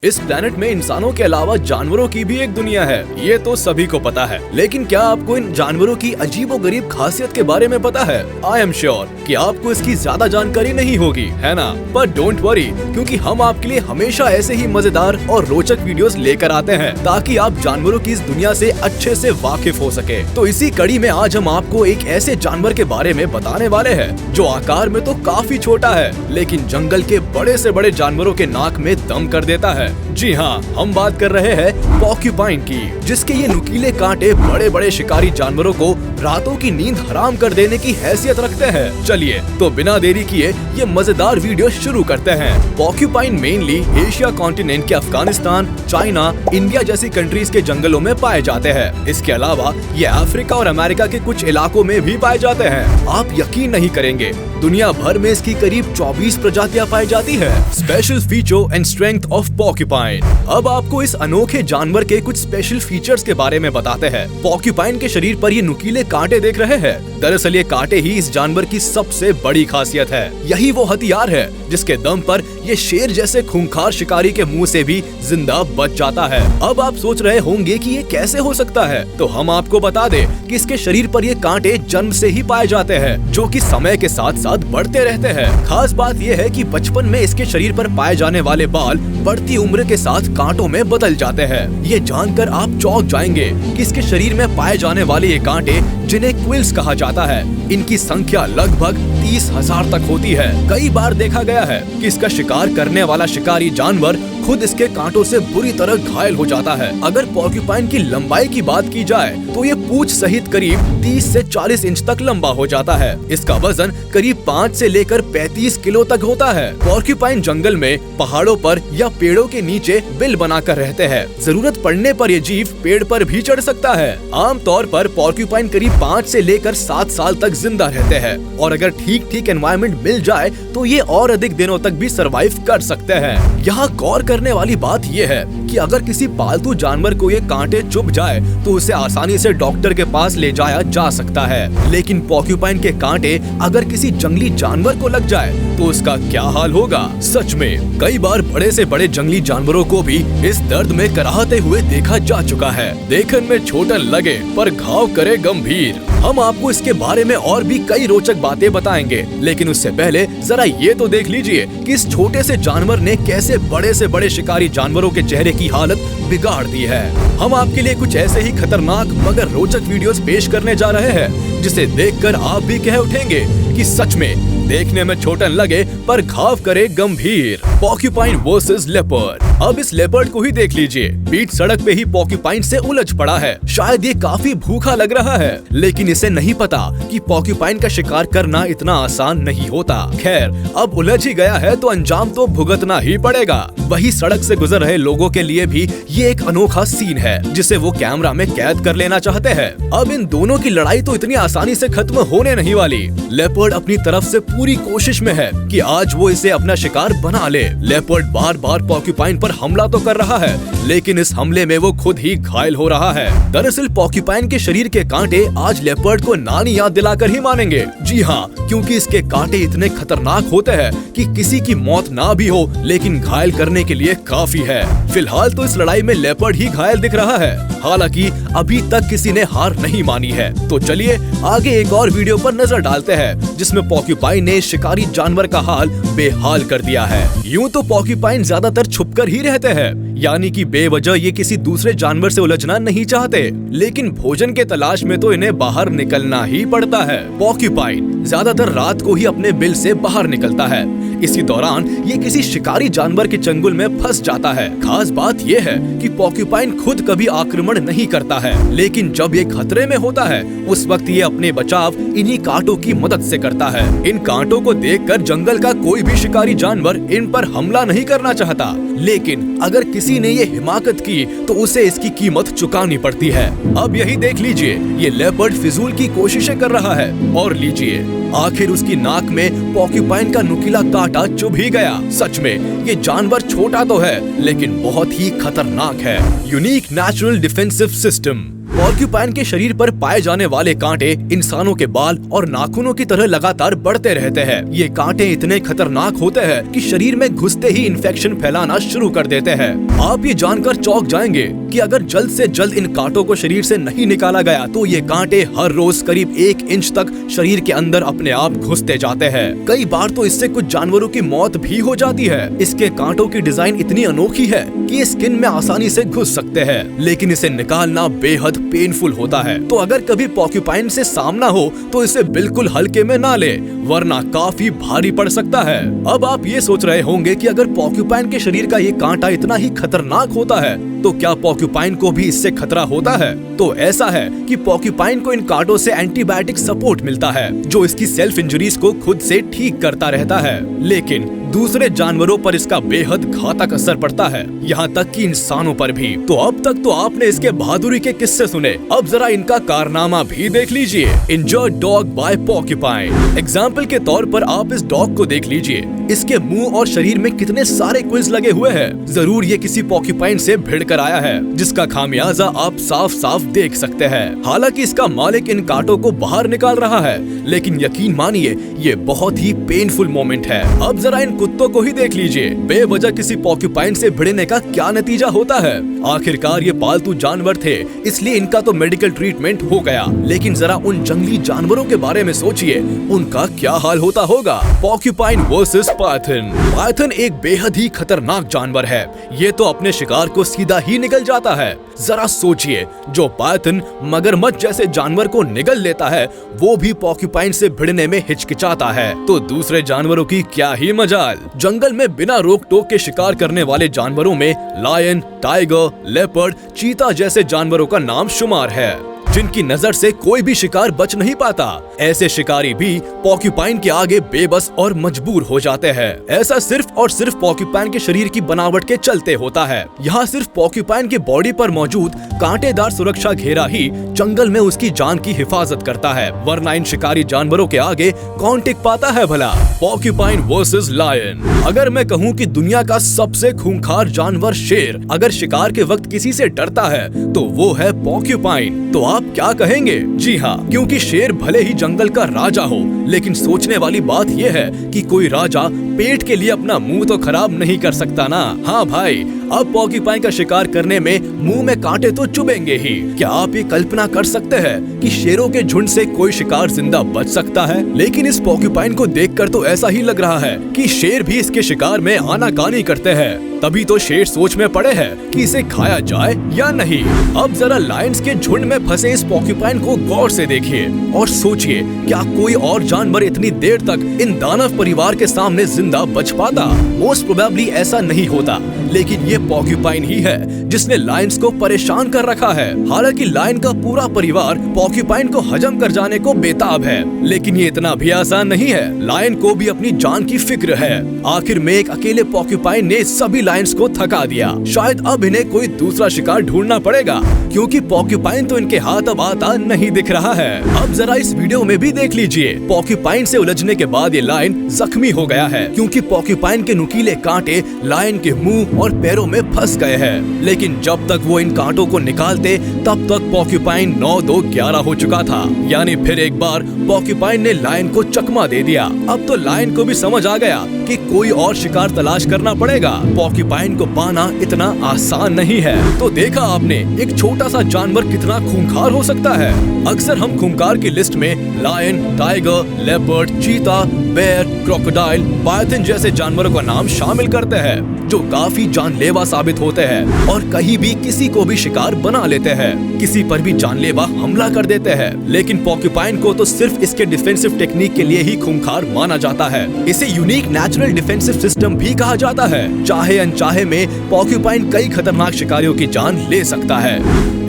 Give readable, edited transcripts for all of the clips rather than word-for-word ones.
इस प्लेनेट में इंसानों के अलावा जानवरों की भी एक दुनिया है, ये तो सभी को पता है। लेकिन क्या आपको इन जानवरों की अजीबोगरीब खासियत के बारे में पता है? आई एम श्योर कि आपको इसकी ज्यादा जानकारी नहीं होगी, है ना? पर डोंट वरी, क्योंकि हम आपके लिए हमेशा ऐसे ही मजेदार और रोचक वीडियोस लेकर आते हैं ताकि आप जानवरों की इस दुनिया से अच्छे से वाकिफ हो सके। तो इसी कड़ी में आज हम आपको एक ऐसे जानवर के बारे में बताने वाले हैं जो आकार में तो काफी छोटा है, लेकिन जंगल के बड़े से बड़े जानवरों के नाक में दम कर देता है। जी हाँ, हम बात कर रहे हैं पॉर्क्यूपाइन की, जिसके ये नुकीले कांटे बड़े बड़े शिकारी जानवरों को रातों की नींद हराम कर देने की हैसियत रखते हैं। चलिए तो बिना देरी किए ये मजेदार वीडियो शुरू करते हैं। पॉर्क्यूपाइन मेनली एशिया कॉन्टिनेंट के अफगानिस्तान, चाइना, इंडिया जैसी कंट्रीज के जंगलों में पाए जाते हैं। इसके अलावा ये अफ्रीका और अमेरिका के कुछ इलाकों में भी पाए जाते हैं। आप यकीन नहीं करेंगे, दुनिया भर में इसकी करीब 24 प्रजातियां पाई जाती है। Special feature and strength of porcupine. अब आपको इस अनोखे जानवर के कुछ स्पेशल फीचर्स के बारे में बताते हैं। पॉर्क्यूपाइन के शरीर पर ये नुकीले कांटे देख रहे हैं। दरअसल ये कांटे ही इस जानवर की सबसे बड़ी खासियत है। यही वो हथियार है जिसके दम पर ये शेर जैसे खूंखार शिकारी के मुंह से भी जिंदा बच जाता है। अब आप सोच रहे होंगे कि ये कैसे हो सकता है, तो हम आपको बता दें कि इसके शरीर पर ये कांटे जन्म से ही पाए जाते हैं, जो कि समय के साथ साथ बढ़ते रहते हैं। खास बात यह है कि बचपन में इसके शरीर पर पाए जाने वाले बाल बढ़ती उम्र के साथ कांटों में बदल जाते हैं। ये जानकर आप चौंक जाएंगे कि इसके शरीर में पाए जाने वाले ये कांटे, जिन्हें क्विल्स कहा जाता है, इनकी संख्या लगभग 30,000 तक होती है। कई बार देखा गया है कि इसका शिकार करने वाला शिकारी जानवर खुद इसके कांटों से बुरी तरह घायल हो जाता है। अगर पॉर्क्यूपाइन की लंबाई की बात की जाए तो ये पूंछ सहित करीब 30 से 40 इंच तक लंबा हो जाता है। इसका वजन करीब 5 से लेकर 35 किलो तक होता है। पॉर्क्यूपाइन जंगल में, पहाड़ों पर या पेड़ों के नीचे बिल बनाकर रहते हैं। जरूरत पड़ने पर ये जीव पेड़ पर भी चढ़ सकता है। आमतौर पर पॉर्क्यूपाइन करीब 5 से लेकर 7 साल तक जिंदा रहते हैं, और अगर ठीक एनवायरनमेंट मिल जाए तो ये और अधिक दिनों तक भी सरवाइव कर सकते हैं। यहाँ गौर करने वाली बात ये है कि अगर किसी पालतू जानवर को ये कांटे चुभ जाए तो उसे आसानी से डॉक्टर के पास ले जाया जा सकता है। लेकिन पॉर्क्यूपाइन के कांटे अगर किसी जंगली जानवर को लग जाए तो उसका क्या हाल होगा? सच में कई बार बड़े से बड़े जंगली जानवरों को भी इस दर्द में कराहते हुए देखा जा चुका है। देखने में छोटा लगे पर घाव करे गंभीर। हम आपको इसके बारे में और भी कई रोचक बातें बताएंगे, लेकिन उससे पहले जरा ये तो देख लीजिए कि इस छोटे से जानवर ने कैसे बड़े से बड़े शिकारी जानवरों के चेहरे की हालत बिगाड़ दी है। हम आपके लिए कुछ ऐसे ही खतरनाक मगर रोचक वीडियोस पेश करने जा रहे हैं, जिसे देखकर आप भी कह उठेंगे कि सच में देखने में छोटन लगे पर घाव करे गंभीर। Porcupine versus leopard. अब इस लेपर्ड को ही देख लीजिए। बीच सड़क पे ही पॉर्क्यूपाइन से उलझ पड़ा है। शायद ये काफी भूखा लग रहा है, लेकिन इसे नहीं पता कि पॉर्क्यूपाइन का शिकार करना इतना आसान नहीं होता। खैर, अब उलझ ही गया है तो अंजाम तो भुगतना ही पड़ेगा। वही सड़क से गुजर रहे लोगों के लिए भी ये एक अनोखा सीन है, जिसे वो कैमरा में कैद कर लेना चाहते हैं। अब इन दोनों की लड़ाई तो इतनी आसानी से खत्म होने नहीं वाली। लेपर्ड अपनी तरफ से पूरी कोशिश में है कि आज वो इसे अपना शिकार बना ले। लेपर्ड बार बार पॉर्क्यूपाइन पर हमला तो कर रहा है, लेकिन इस हमले में वो खुद ही घायल हो रहा है। दरअसल पॉर्क्यूपाइन के शरीर के कांटे आज लेपर्ड को नानी याद दिलाकर ही मानेंगे। जी हाँ, क्योंकि इसके कांटे इतने खतरनाक होते हैं कि किसी की मौत ना भी हो, लेकिन घायल करने के लिए काफी है। फिलहाल तो इस लड़ाई में लेपर्ड ही घायल दिख रहा है। हालांकि अभी तक किसी ने हार नहीं मानी है। तो चलिए आगे एक और वीडियो पर नजर डालते हैं, जिसमें पॉर्क्यूपाइन ने शिकारी जानवर का हाल बेहाल कर दिया है। यूं तो पॉर्क्यूपाइन ज्यादातर छुपकर ही रहते हैं, यानी कि बेवजह ये किसी दूसरे जानवर से उलझना नहीं चाहते, लेकिन भोजन के तलाश में तो इन्हें बाहर निकलना ही पड़ता है। पॉर्क्यूपाइन ज्यादातर रात को ही अपने बिल से बाहर निकलता है। इसी दौरान ये किसी शिकारी जानवर के चंगुल में फंस जाता है। खास बात ये है कि पॉर्क्यूपाइन खुद कभी आक्रमण नहीं करता है, लेकिन जब ये खतरे में होता है उस वक्त ये अपने बचाव इन्हीं कांटों की मदद से करता है। इन कांटों को देखकर जंगल का कोई भी शिकारी जानवर इन पर हमला नहीं करना चाहता, लेकिन अगर किसी ने ये हिमाकत की तो उसे इसकी कीमत चुकानी पड़ती है। अब यही देख लीजिए, ये लेपर्ड फिजूल की कोशिशें कर रहा है, और लीजिए आखिर उसकी नाक में पॉर्क्यूपाइन का नुकीला कांटा चुभ ही गया। सच में ये जानवर छोटा तो है, लेकिन बहुत ही खतरनाक है। Unique natural defensive system. Porcupine के शरीर पर पाए जाने वाले कांटे इंसानों के बाल और नाखूनों की तरह लगातार बढ़ते रहते हैं। ये कांटे इतने खतरनाक होते हैं कि शरीर में घुसते ही इन्फेक्शन फैलाना शुरू कर देते हैं। आप ये जानकर चौंक जाएंगे कि अगर जल्द से जल्द इन कांटों को शरीर से नहीं निकाला गया तो ये कांटे हर रोज करीब 1 इंच तक शरीर के अंदर अपने आप घुसते जाते हैं। कई बार तो इससे कुछ जानवरों की मौत भी हो जाती है। इसके कांटों की डिजाइन इतनी अनोखी है कि ये स्किन में आसानी से घुस सकते हैं, लेकिन इसे निकालना बेहद पेनफुल होता है। तो अगर कभी पॉर्क्यूपाइन से सामना हो तो इसे बिल्कुल हल्के में ना ले, वरना काफी भारी पड़ सकता है। अब आप ये सोच रहे होंगे कि अगर पॉर्क्यूपाइन के शरीर का ये कांटा इतना ही खतरनाक होता है तो क्या पॉर्क्यूपाइन को भी इससे खतरा होता है? तो ऐसा है कि पॉर्क्यूपाइन को इन कांटों से एंटीबायोटिक सपोर्ट मिलता है जो इसकी सेल्फ इंजरीज को खुद से ठीक करता रहता है, लेकिन दूसरे जानवरों पर इसका बेहद घातक असर पड़ता है, यहाँ तक कि इंसानों पर भी। तो अब तक तो आपने इसके बहादुरी के किस्से सुने, अब जरा इनका कारनामा भी देख लीजिए। Injured dog bye porcupine. Example के तौर पर आप इस डॉग को देख लीजिए। इसके मुंह और शरीर में कितने सारे क्विज लगे हुए हैं। जरूर ये किसी पॉर्क्यूपाइन से भिड़ कर आया है, जिसका खामियाजा आप साफ साफ देख सकते हैं। हालांकि इसका मालिक इन कांटों को बाहर निकाल रहा है, लेकिन यकीन मानिए ये बहुत ही पेनफुल मोमेंट है। अब जरा इन कुत्तों को ही देख लीजिए। बेवजह किसी पॉर्क्यूपाइन से भिड़ने का क्या नतीजा होता है? आखिरकार ये पालतू जानवर थे, इसलिए इनका तो मेडिकल ट्रीटमेंट हो गया, लेकिन जरा उन जंगली जानवरों के बारे में सोचिए, उनका क्या हाल होता होगा। Porcupine versus Python. पाइथन एक बेहद ही खतरनाक जानवर है। ये तो अपने शिकार को सीधा ही निगल जाता है। जरा सोचिए, जो पाइथन मगरमच्छ जैसे जानवर को निगल लेता है, वो भी पॉर्क्यूपाइन से भिड़ने में हिचकिचाता है, तो दूसरे जानवरों की क्या ही मजाल। जंगल में बिना रोक टोक के शिकार करने वाले जानवरों में लायन, टाइगर, लेपर्ड, चीता जैसे जानवरों का नाम शुमार है, जिनकी नजर से कोई भी शिकार बच नहीं पाता। ऐसे शिकारी भी पॉर्क्यूपाइन के आगे बेबस और मजबूर हो जाते हैं। ऐसा सिर्फ और सिर्फ पॉर्क्यूपाइन के शरीर की बनावट के चलते होता है। यहाँ सिर्फ पॉर्क्यूपाइन के बॉडी पर मौजूद कांटेदार सुरक्षा घेरा ही जंगल में उसकी जान की हिफाजत करता है, वरना इन शिकारी जानवरों के आगे कौन टिक पाता है भला। Porcupine versus lion. अगर मैं कहूँ कि दुनिया का सबसे खूंखार जानवर शेर अगर शिकार के वक्त किसी से डरता है तो वो है पॉर्क्यूपाइन। तो आप क्या कहेंगे? जी हाँ, क्योंकि शेर भले ही जंगल का राजा हो, लेकिन सोचने वाली बात यह है कि कोई राजा पेट के लिए अपना मुंह तो खराब नहीं कर सकता ना। हाँ भाई, अब पॉर्क्यूपाइन का शिकार करने में मुंह में कांटे तो चुभेंगे ही। क्या आप ये कल्पना कर सकते हैं कि शेरों के झुंड से कोई शिकार जिंदा बच सकता है? लेकिन इस पॉर्क्यूपाइन को देखकर तो ऐसा ही लग रहा है कि शेर भी इसके शिकार में आनाकानी करते हैं। तभी तो शेर सोच में पड़े हैं कि इसे खाया जाए या नहीं। अब जरा लायंस के झुंड में फंसे इस पॉर्क्यूपाइन को गौर से देखिए और सोचिए, क्या कोई और जानवर इतनी देर तक इन दानव परिवार के सामने जिंदा बच पाता? मोस्ट प्रोबेबली ऐसा नहीं होता, लेकिन ये पॉर्क्यूपाइन ही है जिसने लायंस को परेशान कर रखा है। हालांकि लायन का पूरा परिवार पॉर्क्यूपाइन को हजम कर जाने को बेताब है, लेकिन ये इतना भी आसान नहीं है। लायन को भी अपनी जान की फिक्र है। आखिर में एक अकेले पॉर्क्यूपाइन ने सभी लायंस को थका दिया। शायद अब इन्हें कोई दूसरा शिकार ढूंढना पड़ेगा, क्योंकि पॉर्क्यूपाइन तो इनके हाथ अब आता नहीं दिख रहा है। अब जरा इस वीडियो में भी देख लीजिए। पॉर्क्यूपाइन से उलझने के बाद ये लायन जख्मी हो गया है, क्योंकि पॉर्क्यूपाइन के नुकीले कांटे लायन के मुंह और पैरों में फंस गए हैं। लेकिन जब तक वो इन कांटों को निकालते तब तक पॉर्क्यूपाइन 9-2-11 हो चुका था। यानी फिर एक बार पॉर्क्यूपाइन ने लायन को चकमा दे दिया। अब तो लायन को भी समझ आ गया कि कोई और शिकार तलाश करना पड़ेगा। पॉर्क्यूपाइन को पाना इतना आसान नहीं है। तो देखा आपने एक छोटा सा जानवर कितना खूंखार हो सकता है। अक्सर हम खूंखार की लिस्ट में लायन, टाइगर, लेपर्ड, चीता, बेयर, क्रोकोडाइल, पाइथन जैसे जानवरों का नाम शामिल करते हैं, जो काफी जानलेवा साबित होते हैं और कहीं भी किसी को भी शिकार बना लेते हैं, किसी पर भी जानलेवा हमला कर देते हैं। लेकिन पॉर्क्यूपाइन को तो सिर्फ इसके डिफेंसिव टेक्निक के लिए ही खूंखार माना जाता है। इसे यूनिक नेचुरल डिफेंसिव सिस्टम भी कहा जाता है। चाहे अनचाहे में पॉर्क्यूपाइन कई खतरनाक शिकारियों की जान ले सकता है,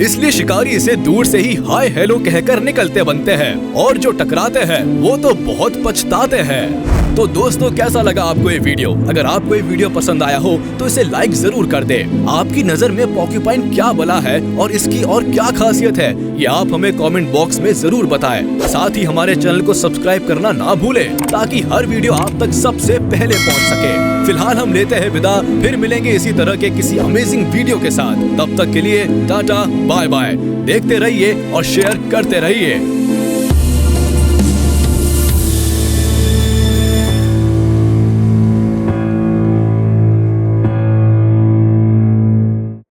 इसलिए शिकारी इसे दूर से ही हाय हेलो कहकर निकलते बनते हैं, और जो टकराते हैं वो तो बहुत पछताते हैं। तो दोस्तों, कैसा लगा आपको ये वीडियो? अगर आपको ये वीडियो पसंद आया हो तो इसे लाइक जरूर कर दे। आपकी नजर में पोर्क्यूपाइन क्या बला है और इसकी और क्या खासियत है, ये आप हमें कमेंट बॉक्स में जरूर बताएं। साथ ही हमारे चैनल को सब्सक्राइब करना ना भूलें ताकि हर वीडियो आप तक सबसे पहले पहुंच सके। फिलहाल हम लेते हैं विदा, फिर मिलेंगे इसी तरह के किसी अमेजिंग वीडियो के साथ। तब तक के लिए टाटा बाय बाय। देखते रहिए और शेयर करते रहिए।